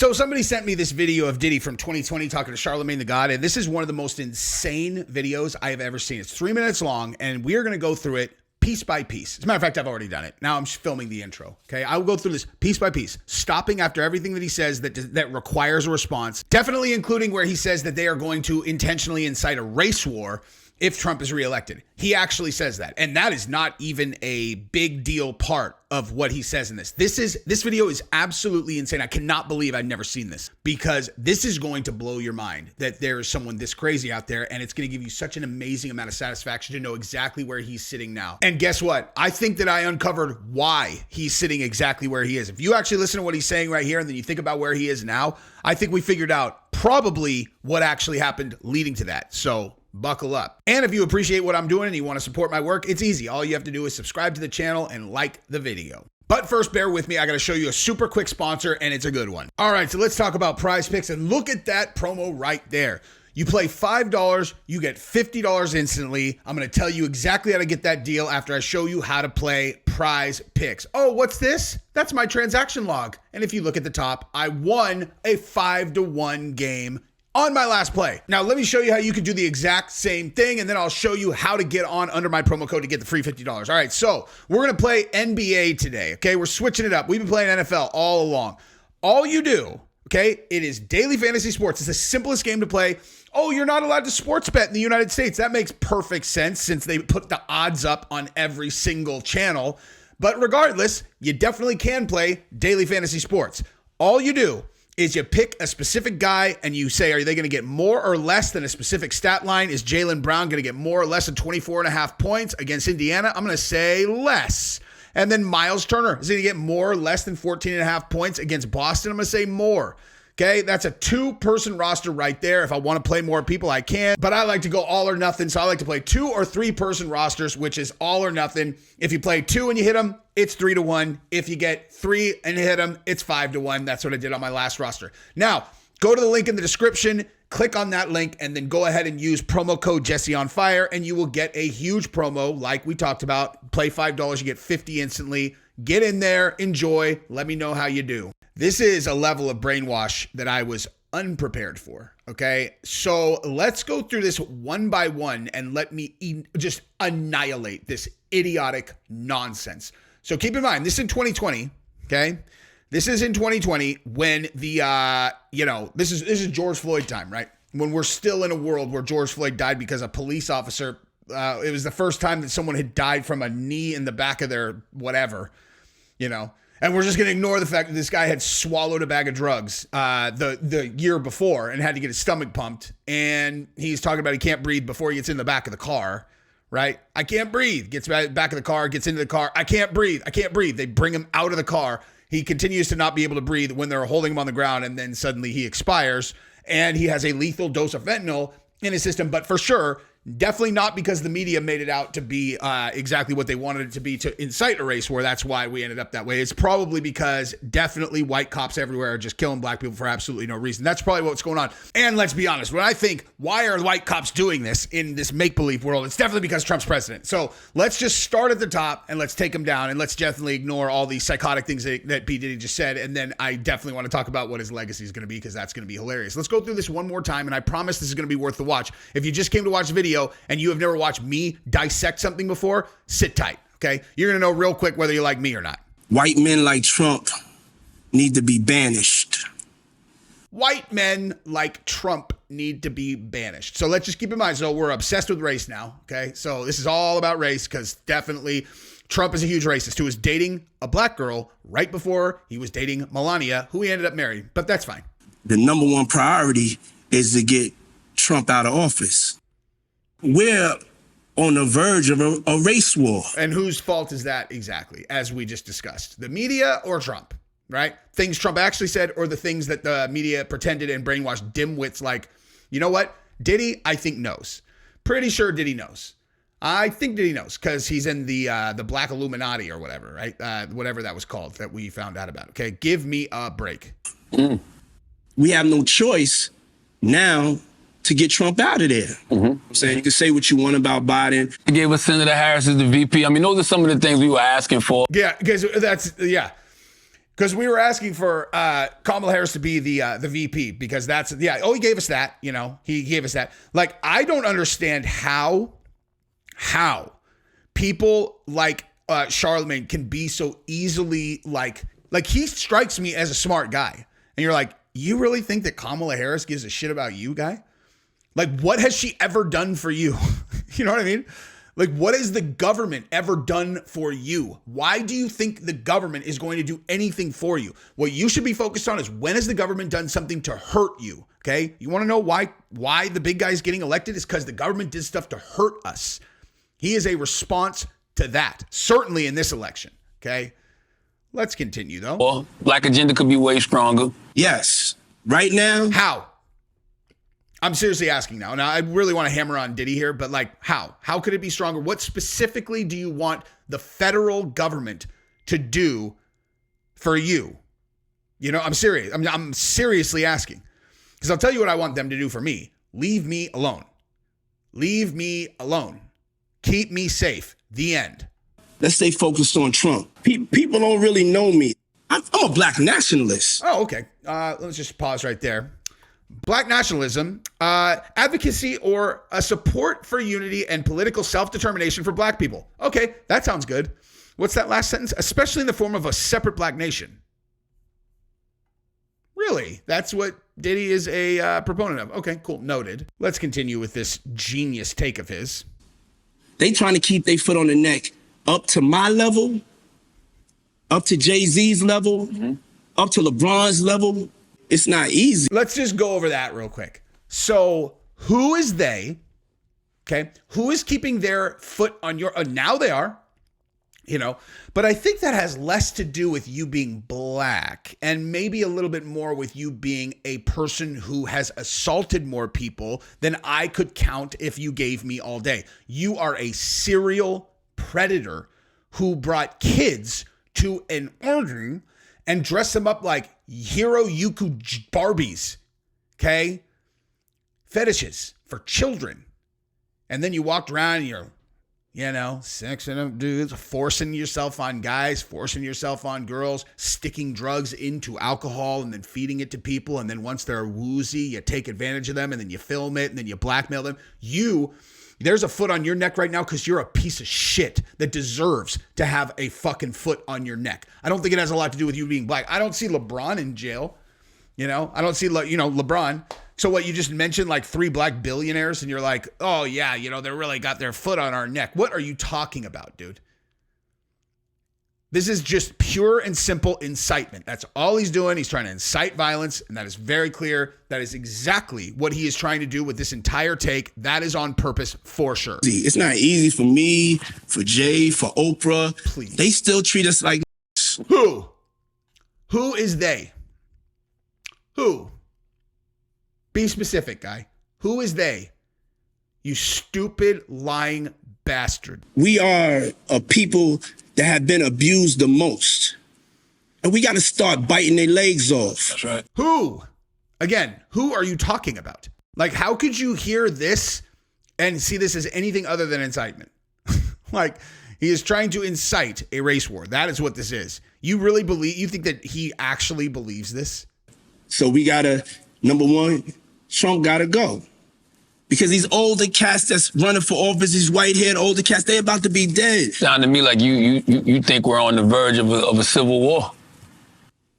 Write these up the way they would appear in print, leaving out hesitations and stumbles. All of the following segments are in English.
So somebody sent me this video of Diddy from 2020 talking to Charlemagne the God, and this is one of the most insane videos I have ever seen. It's 3 minutes long, and we are going to go through it piece by piece. As a matter of fact, I've already done it. Now I'm filming the intro, okay? I will go through this piece by piece, stopping after everything that he says that requires a response, definitely including where he says that they are going to intentionally incite a race war if Trump is reelected. He actually says that. And that is not even a big deal part of what he says in this. This video is absolutely insane. I cannot believe I've never seen this, because this is going to blow your mind that there is someone this crazy out there, and it's going to give you such an amazing amount of satisfaction to know exactly where he's sitting now. And guess what? I think that I uncovered why he's sitting exactly where he is. If you actually listen to what he's saying right here and then you think about where he is now, I think we figured out probably what actually happened leading to that. So buckle up. And if you appreciate what I'm doing and you want to support my work, it's easy. All you have to do is subscribe to the channel and like the video. But first, bear with me. I got to show you a super quick sponsor, and it's a good one. All right, so let's talk about Prize Picks, and look at that promo right there. You play $5, you get $50 instantly. I'm going to tell you exactly how to get that deal after I show you how to play Prize Picks. Oh, what's this? That's my transaction log. And if you look at the top, I won a 5-1 game on my last play. Now, let me show you how you can do the exact same thing, and then I'll show you how to get on under my promo code to get the free $50. All right, so we're going to play NBA today, okay? We're switching it up. We've been playing NFL all along. All you do, okay, it is daily fantasy sports. It's the simplest game to play. Oh, you're not allowed to sports bet in the United States. That makes perfect sense since they put the odds up on every single channel. But regardless, you definitely can play daily fantasy sports. All you do is you pick a specific guy and you say, are they going to get more or less than a specific stat line? Is Jaylen Brown going to get more or less than 24.5 points against Indiana? I'm going to say less. And then Miles Turner, is he going to get more or less than 14.5 points against Boston? I'm going to say more. Okay, that's a 2-person roster right there. If I want to play more people, I can. But I like to go all or nothing, so I like to play 2 or 3-person rosters, which is all or nothing. If you play 2 and you hit them, it's 3-1. If you get 3 and you hit them, it's 5-1. That's what I did on my last roster. Now, go to the link in the description, click on that link, and then go ahead and use promo code JesseOnFire, and you will get a huge promo like we talked about. Play $5, you get 50 instantly. Get in there, enjoy, let me know how you do. This is a level of brainwash that I was unprepared for, okay? So let's go through this one by one and let me just annihilate this idiotic nonsense. So keep in mind, this is in 2020, okay? This is in 2020 when the, this is George Floyd time, right? When we're still in a world where George Floyd died because a police officer, it was the first time that someone had died from a knee in the back of their whatever, And we're just going to ignore the fact that this guy had swallowed a bag of drugs the year before and had to get his stomach pumped. And he's talking about he can't breathe before he gets in the back of the car, right? I can't breathe. Gets back of the car, gets into the car. I can't breathe. I can't breathe. They bring him out of the car. He continues to not be able to breathe when they're holding him on the ground. And then suddenly he expires and he has a lethal dose of fentanyl in his system. But for sure, definitely not because the media made it out to be exactly what they wanted it to be, to incite a race war. That's why we ended up that way. It's probably because definitely white cops everywhere are just killing black people for absolutely no reason. That's probably what's going on. And let's be honest, when I think, why are white cops doing this in this make-believe world? It's definitely because Trump's president. So let's just start at the top and let's take him down, and let's definitely ignore all these psychotic things that P. Diddy just said. And then I definitely want to talk about what his legacy is going to be, because that's going to be hilarious. Let's go through this one more time, and I promise this is going to be worth the watch. If you just came to watch the video and you have never watched me dissect something before, sit tight, okay? You're going to know real quick whether you like me or not. White men like Trump need to be banished. White men like Trump need to be banished. So let's just keep in mind, so we're obsessed with race now, okay? So this is all about race, because definitely Trump is a huge racist who was dating a black girl right before he was dating Melania, who he ended up marrying, but that's fine. The number one priority is to get Trump out of office. We're on the verge of a race war. And whose fault is that exactly, as we just discussed? The media or Trump, right? Things Trump actually said, or the things that the media pretended and brainwashed dimwits like, you know what? Diddy, I think, knows. Pretty sure Diddy knows. I think Diddy knows, because he's in the Black Illuminati or whatever, right? Whatever that was called that we found out about, okay? Give me a break. We have no choice now to get Trump out of there. I'm saying, you can say what you want about Biden. He gave us Senator Harris as the VP. I mean, those are some of the things we were asking for. Yeah, because Because we were asking for Kamala Harris to be the VP because that's, he gave us that, he gave us that. Like, I don't understand how people like Charlemagne can be so easily like he strikes me as a smart guy. And you're like, you really think that Kamala Harris gives a shit about you, guy? Like, what has she ever done for you? You know what I mean? Like, what has the government ever done for you? Why do you think the government is going to do anything for you? What you should be focused on is, when has the government done something to hurt you? Okay? You want to know why the big guy's getting elected? Is because the government did stuff to hurt us. He is a response to that, certainly in this election. Okay? Let's continue, though. Well, Black agenda could be way stronger. Yes. Right now. How? I'm seriously asking now. Now, I really want to hammer on Diddy here, but like, how? How could it be stronger? What specifically do you want the federal government to do for you? I'm serious. I'm seriously asking. Because I'll tell you what I want them to do for me. Leave me alone. Leave me alone. Keep me safe. The end. Let's stay focused on Trump. People don't really know me. I'm a black nationalist. Oh, okay. Let's just pause right there. Black nationalism, advocacy, or a support for unity and political self-determination for black people. Okay, that sounds good. What's that last sentence? Especially in the form of a separate black nation. Really? That's what Diddy is a proponent of. Okay, cool. Noted. Let's continue with this genius take of his. They trying to keep their foot on the neck up to my level, up to Jay-Z's level, up to LeBron's level. It's not easy. Let's just go over that real quick. So who is they? Okay. Who is keeping their foot on your, now they are, but I think that has less to do with you being black and maybe a little bit more with you being a person who has assaulted more people than I could count if you gave me all day. You are a serial predator who brought kids to an orgy and dressed them up like Hiro Yuku Barbies, okay? Fetishes for children. And then you walked around and you're, sexing up dudes, forcing yourself on guys, forcing yourself on girls, sticking drugs into alcohol and then feeding it to people. And then once they're woozy, you take advantage of them and then you film it and then you blackmail them. There's a foot on your neck right now because you're a piece of shit that deserves to have a fucking foot on your neck. I don't think it has a lot to do with you being black. I don't see LeBron in jail. I don't see, LeBron. So what, you just mentioned like 3 black billionaires and you're like, oh yeah, they really got their foot on our neck. What are you talking about, dude? This is just pure and simple incitement. That's all he's doing. He's trying to incite violence, and that is very clear. That is exactly what he is trying to do with this entire take. That is on purpose for sure. It's not easy for me, for Jay, for Oprah. Please. They still treat us like Who? Who is they? Who? Be specific, guy. Who is they? You stupid, lying bastard. We are a people that have been abused the most. And we got to start biting their legs off. That's right. Who? Again, who are you talking about? Like, how could you hear this and see this as anything other than incitement? Like, he is trying to incite a race war. That is what this is. You think that he actually believes this? So we got to, number one, Trump got to go. Because these older cats that's running for office, these white-haired older cats, they about to be dead. Sound to me like you think we're on the verge of a civil war.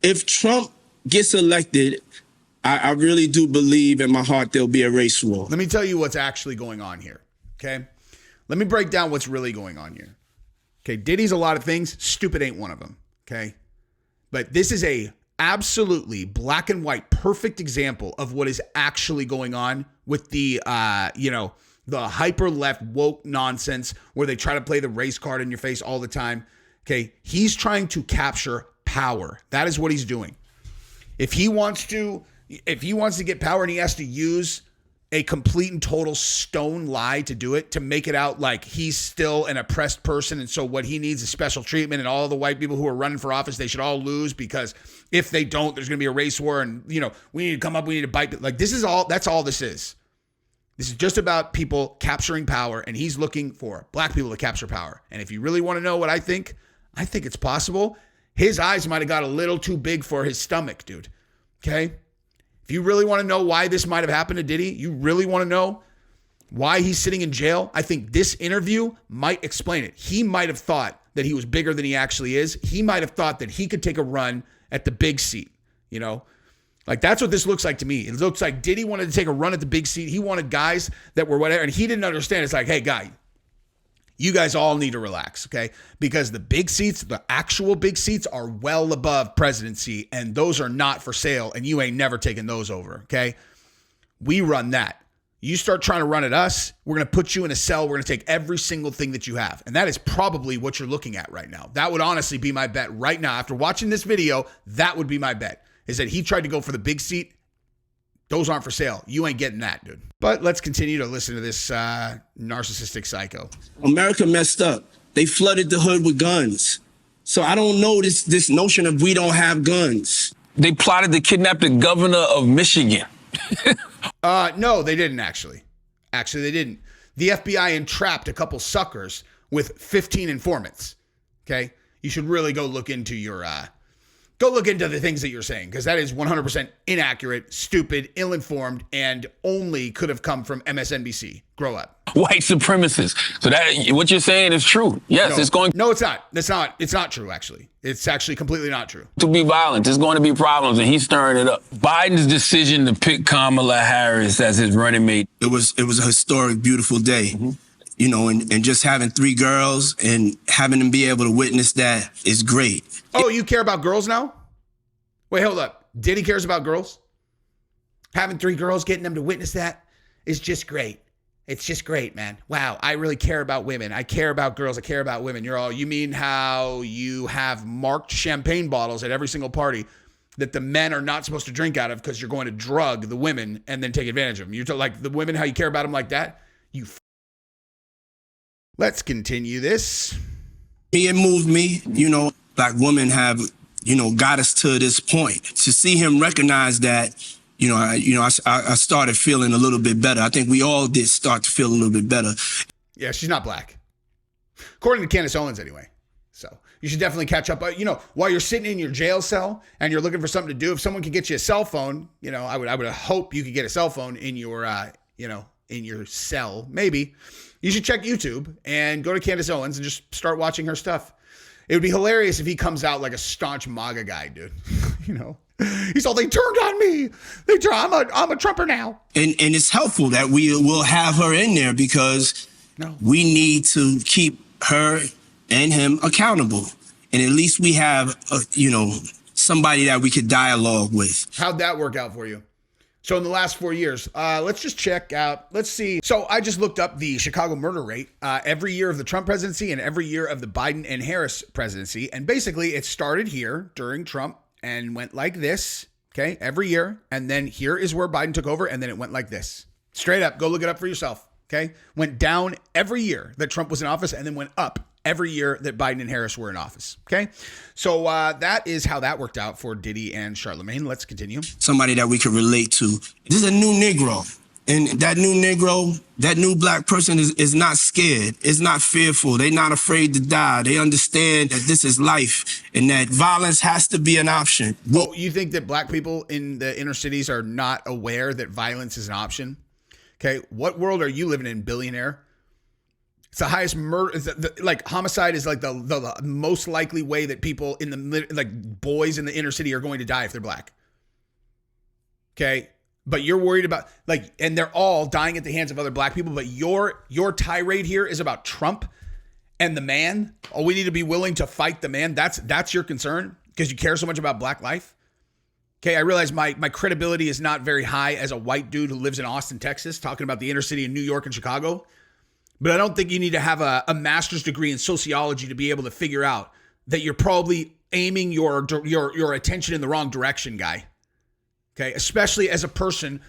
If Trump gets elected, I really do believe in my heart there'll be a race war. Let me tell you what's actually going on here, okay? Let me break down what's really going on here. Okay, Diddy's a lot of things. Stupid ain't one of them, okay? But this is a absolutely black and white, perfect example of what is actually going on with the, the hyper left woke nonsense where they try to play the race card in your face all the time. Okay. He's trying to capture power. That is what he's doing. If he wants to get power and he has to use a complete and total stone lie to do it, to make it out like he's still an oppressed person. And so what he needs is special treatment, and all the white people who are running for office, they should all lose because if they don't, there's going to be a race war and, we need to come up, we need to bite. Like that's all this is. This is just about people capturing power, and he's looking for black people to capture power. And if you really want to know what I think it's possible. His eyes might have got a little too big for his stomach, dude. Okay? If you really want to know why this might have happened to Diddy, you really want to know why he's sitting in jail, I think this interview might explain it. He might have thought that he was bigger than he actually is. He might have thought that he could take a run at the big seat, you know? Like, that's what this looks like to me. It looks like Diddy wanted to take a run at the big seat. He wanted guys that were whatever, and he didn't understand. It's like, hey, guy, you guys all need to relax, okay? Because the big seats, the actual big seats, are well above presidency, and those are not for sale, and you ain't never taking those over, okay? We run that. You start trying to run at us, we're going to put you in a cell. We're going to take every single thing that you have. And that is probably what you're looking at right now. That would honestly be my bet right now. After watching this video, that would be my bet, is that he tried to go for the big seat. Those aren't for sale. You ain't getting that, dude. But let's continue to listen to this narcissistic psycho. America messed up. They flooded the hood with guns. So I don't know this notion of we don't have guns. They plotted to kidnap the governor of Michigan. No, they didn't actually. Actually, they didn't. The FBI entrapped a couple suckers with 15 informants. Okay? You should really go look into the things that you're saying, because that is 100% inaccurate, stupid, ill-informed, and only could have come from MSNBC. Grow up. White supremacists. So that what you're saying is true. Yes, it's going No, it's not. It's not true, actually. It's actually completely not true. to be violent. There's going to be problems, and he's stirring it up. Biden's decision to pick Kamala Harris as his running mate. It was a historic, beautiful day. You know, and just having 3 girls and having them be able to witness that is great. Oh, you care about girls now? Wait, hold up. Diddy cares about girls? Having 3 girls, getting them to witness that is just great. It's just great, man. Wow, I really care about women. I care about girls. I care about women. You mean how you have marked champagne bottles at every single party that the men are not supposed to drink out of because you're going to drug the women and then take advantage of them. You're like the women, how you care about them like that? Let's continue this. It moved me, you know, black women have, you know, got us to this point. To see him recognize that, I started feeling a little bit better. I think we all did start to feel a little bit better. Yeah, she's not black. According to Candace Owens, anyway. So you should definitely catch up. While you're sitting in your jail cell and you're looking for something to do, if someone could get you a cell phone, I would hope you could get a cell phone in your, in your cell. Maybe you should check YouTube and go to Candace Owens and just start watching her stuff. It would be hilarious if he comes out like a staunch MAGA guy, dude. He's all, they turned on me. I'm a Trumper now. And it's helpful that we will have her in there because we need to keep her and him accountable. And at least we have, somebody that we could dialogue with. How'd that work out for you? So in the last 4 years, let's just check out, let's see. So I just looked up the Chicago murder rate every year of the Trump presidency and every year of the Biden and Harris presidency. And basically it started here during Trump and went like this, okay, every year. And then here is where Biden took over, and then it went like this. Straight up, go look it up for yourself, okay? Went down every year that Trump was in office and then went up every year that Biden and Harris were in office, okay? So that is how that worked out for Diddy and Charlamagne. Let's continue. Somebody that we could relate to. This is a new Negro. And that new Negro, that new black person is not scared, is not fearful. They're not afraid to die. They understand that this is life and that violence has to be an option. Well, you think that black people in the inner cities are not aware that violence is an option? Okay, what world are you living in, billionaire? It's the highest murder, like homicide is like the most likely way that people in the, like boys in the inner city are going to die if they're black. Okay. But you're worried about and they're all dying at the hands of other black people. But your tirade here is about Trump and the man. Oh, we need to be willing to fight the man. That's your concern because you care so much about black life. Okay, I realize my credibility is not very high as a white dude who lives in Austin, Texas, talking about the inner city in New York and Chicago. But I don't think you need to have a master's degree in sociology to be able to figure out that you're probably aiming your attention in the wrong direction, guy. Okay, especially as a person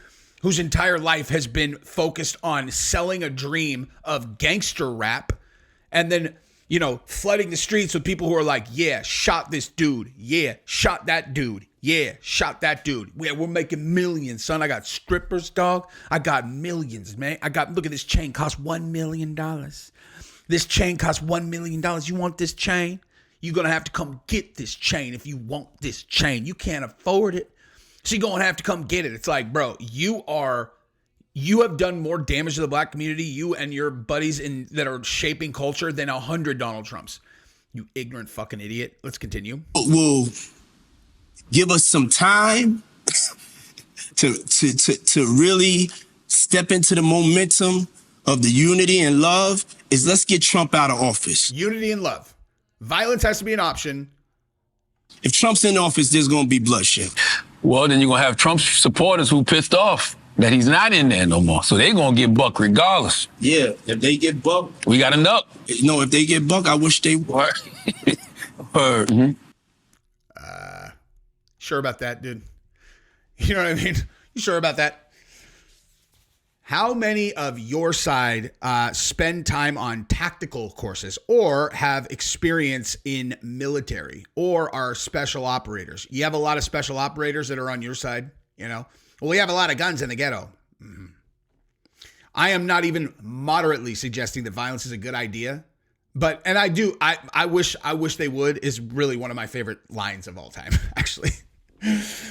whose entire life has been focused on selling a dream of gangster rap and then, flooding the streets with people who are like, yeah, shot this dude. Yeah, shot that dude. Yeah, shot that dude. Yeah, we're making millions, son. I got strippers, dog. I got millions, man. Look at this chain, cost $1 million. This chain costs $1 million. You want this chain? You're going to have to come get this chain if you want this chain. You can't afford it. So you're going to have to come get it. It's like, bro, you have done more damage to the black community, you and your buddies that are shaping culture, than 100 Donald Trumps. You ignorant fucking idiot. Let's continue. Will give us some time to really step into the momentum of the unity and love is let's get Trump out of office. Unity and love. Violence has to be an option. If Trump's in office, there's going to be bloodshed. Well, then you're going to have Trump's supporters who pissed off that he's not in there no more. So they're going to get buck regardless. Yeah, if they get buck. We got a nuck. No, if they get buck, I wish they would. Word. Mm-hmm. Sure about that, dude? You know what I mean? You sure about that? How many of your side spend time on tactical courses or have experience in military or are special operators? You have a lot of special operators that are on your side, you know? Well, we have a lot of guns in the ghetto. Mm-hmm. I am not even moderately suggesting that violence is a good idea, but, and I wish they would is really one of my favorite lines of all time, actually.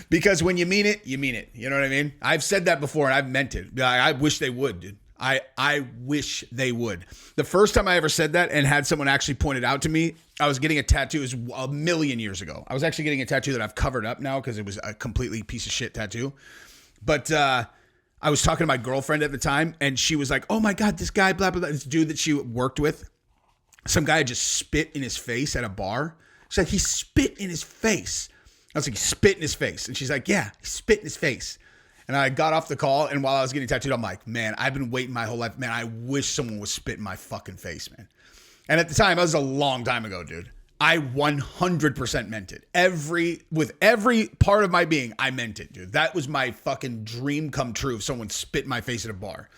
Because when you mean it, you mean it. You know what I mean? I've said that before and I've meant it. I wish they would, dude. I wish they would. The first time I ever said that and had someone actually point it out to me, I was getting a tattoo. It was a million years ago. I was actually getting a tattoo that I've covered up now because it was a completely piece of shit tattoo. But I was talking to my girlfriend at the time and she was like, oh my God, this guy, blah, blah, blah. This dude that she worked with, some guy just spit in his face at a bar. She's like, he spit in his face. I was like, spit in his face. And she's like, yeah, he spit in his face. And I got off the call, and while I was getting tattooed, I'm like, man, I've been waiting my whole life. Man, I wish someone would spit in my fucking face, man. And at the time, that was a long time ago, dude. I 100% meant it. With every part of my being, I meant it, dude. That was my fucking dream come true if someone spit in my face at a bar.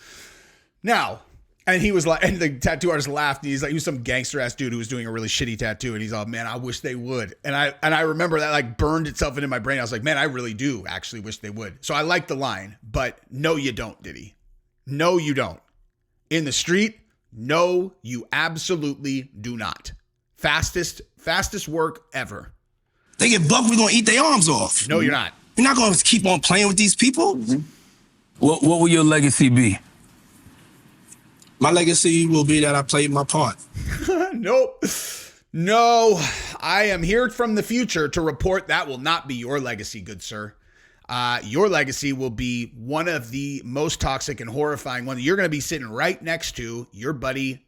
Now, and he was like, and the tattoo artist laughed. And he was some gangster ass dude who was doing a really shitty tattoo. And he's all, man, I wish they would. And I remember that like burned itself into my brain. I was like, man, I really do actually wish they would. So I like the line, but no, you don't, Diddy. No, you don't. In the street, no, you absolutely do not. Fastest work ever. They get bucked, we're going to eat their arms off. No, you're not. We're not going to keep on playing with these people. Mm-hmm. What will your legacy be? My legacy will be that I played my part. Nope. No, I am here from the future to report that will not be your legacy, good sir. Your legacy will be one of the most toxic and horrifying ones. You're going to be sitting right next to your buddy,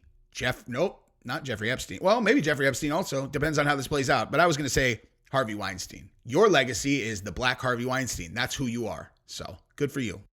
not Jeffrey Epstein. Well, maybe Jeffrey Epstein also. Depends on how this plays out. But I was going to say Harvey Weinstein. Your legacy is the Black Harvey Weinstein. That's who you are. So good for you.